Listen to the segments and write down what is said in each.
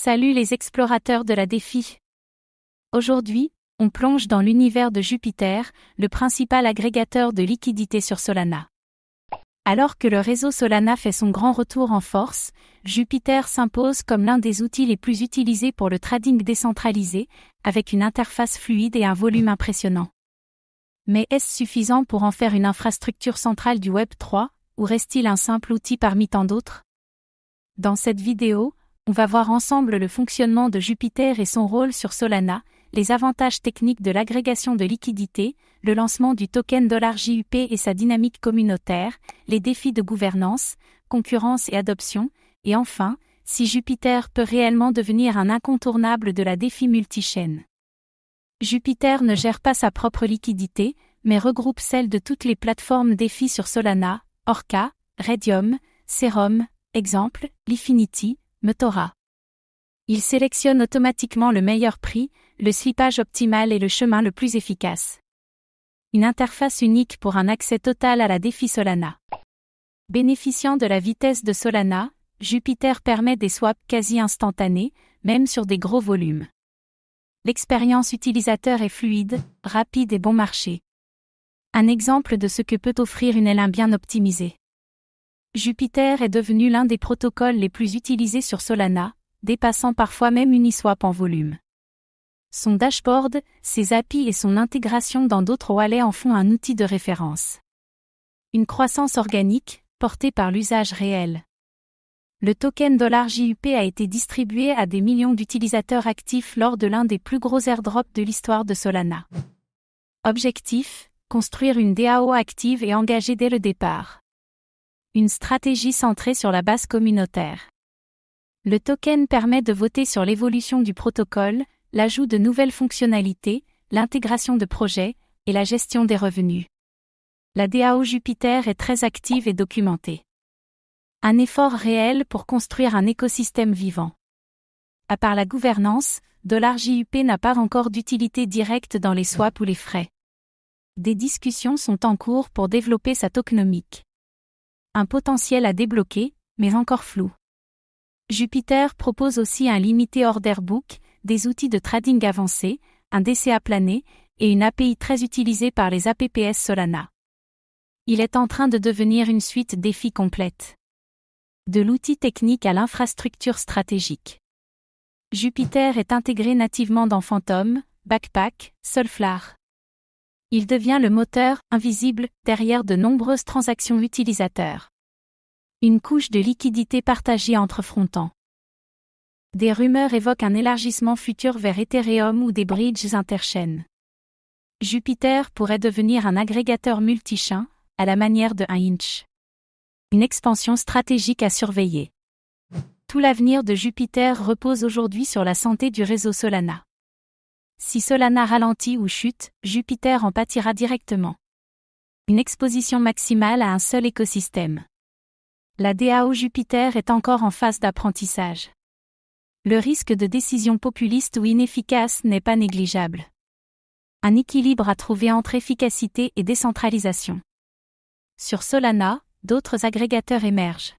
Salut les explorateurs de la défi. Aujourd'hui, on plonge dans l'univers de Jupiter, le principal agrégateur de liquidités sur Solana. Alors que le réseau Solana fait son grand retour en force, Jupiter s'impose comme l'un des outils les plus utilisés pour le trading décentralisé, avec une interface fluide et un volume impressionnant. Mais est-ce suffisant pour en faire une infrastructure centrale du Web3, ou reste-t-il un simple outil parmi tant d'autres? Dans cette vidéo, on va voir ensemble le fonctionnement de Jupiter et son rôle sur Solana, les avantages techniques de l'agrégation de liquidités, le lancement du token $JUP et sa dynamique communautaire, les défis de gouvernance, concurrence et adoption, et enfin, si Jupiter peut réellement devenir un incontournable de la défi multichaîne. Jupiter ne gère pas sa propre liquidité, mais regroupe celle de toutes les plateformes défis sur Solana, Orca, Raydium, Serum, exemple, Lifinity, Metora. Il sélectionne automatiquement le meilleur prix, le slippage optimal et le chemin le plus efficace. Une interface unique pour un accès total à la défi Solana. Bénéficiant de la vitesse de Solana, Jupiter permet des swaps quasi instantanés, même sur des gros volumes. L'expérience utilisateur est fluide, rapide et bon marché. Un exemple de ce que peut offrir une L1 bien optimisée. Jupiter est devenu l'un des protocoles les plus utilisés sur Solana, dépassant parfois même Uniswap en volume. Son dashboard, ses API et son intégration dans d'autres wallets en font un outil de référence. Une croissance organique, portée par l'usage réel. Le token $JUP a été distribué à des millions d'utilisateurs actifs lors de l'un des plus gros airdrops de l'histoire de Solana. Objectif, construire une DAO active et engagée dès le départ. Une stratégie centrée sur la base communautaire. Le token permet de voter sur l'évolution du protocole, l'ajout de nouvelles fonctionnalités, l'intégration de projets, et la gestion des revenus. La DAO Jupiter est très active et documentée. Un effort réel pour construire un écosystème vivant. À part la gouvernance, $JUP n'a pas encore d'utilité directe dans les swaps ou les frais. Des discussions sont en cours pour développer sa tokenomique. Un potentiel à débloquer, mais encore flou. Jupiter propose aussi un limité order book, des outils de trading avancés, un DCA plané, et une API très utilisée par les APPS Solana. Il est en train de devenir une suite défi complète. De l'outil technique à l'infrastructure stratégique. Jupiter est intégré nativement dans Phantom, Backpack, Solflare. Il devient le moteur, invisible, derrière de nombreuses transactions utilisateurs. Une couche de liquidité partagée entre frontends. Des rumeurs évoquent un élargissement futur vers Ethereum ou des bridges interchaînes. Jupiter pourrait devenir un agrégateur multichain, à la manière de Inch. Une expansion stratégique à surveiller. Tout l'avenir de Jupiter repose aujourd'hui sur la santé du réseau Solana. Si Solana ralentit ou chute, Jupiter en pâtira directement. Une exposition maximale à un seul écosystème. La DAO Jupiter est encore en phase d'apprentissage. Le risque de décision populiste ou inefficace n'est pas négligeable. Un équilibre à trouver entre efficacité et décentralisation. Sur Solana, d'autres agrégateurs émergent.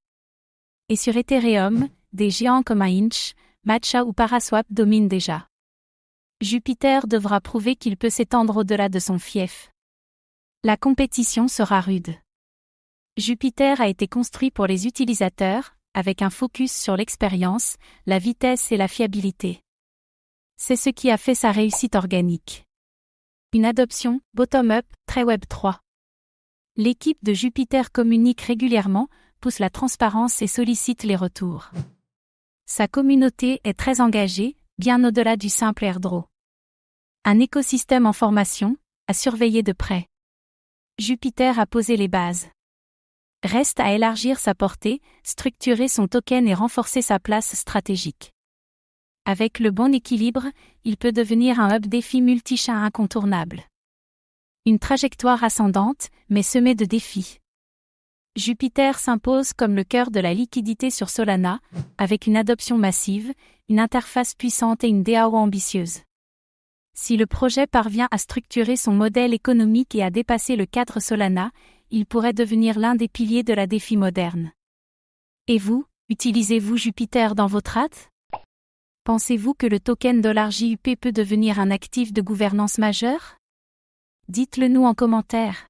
Et sur Ethereum, des géants comme Inch, Matcha ou Paraswap dominent déjà. Jupiter devra prouver qu'il peut s'étendre au-delà de son fief. La compétition sera rude. Jupiter a été construit pour les utilisateurs, avec un focus sur l'expérience, la vitesse et la fiabilité. C'est ce qui a fait sa réussite organique. Une adoption, bottom-up, très Web3. L'équipe de Jupiter communique régulièrement, pousse la transparence et sollicite les retours. Sa communauté est très engagée, bien au-delà du simple airdrop. Un écosystème en formation, à surveiller de près. Jupiter a posé les bases. Reste à élargir sa portée, structurer son token et renforcer sa place stratégique. Avec le bon équilibre, il peut devenir un hub défi multichain incontournable. Une trajectoire ascendante, mais semée de défis. Jupiter s'impose comme le cœur de la liquidité sur Solana, avec une adoption massive, une interface puissante et une DAO ambitieuse. Si le projet parvient à structurer son modèle économique et à dépasser le cadre Solana, il pourrait devenir l'un des piliers de la défi moderne. Et vous, utilisez-vous Jupiter dans votre ads? Pensez-vous que le token $JUP peut devenir un actif de gouvernance majeur? Dites-le nous en commentaire.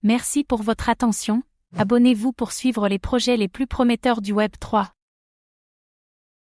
Merci pour votre attention, abonnez-vous pour suivre les projets les plus prometteurs du Web 3.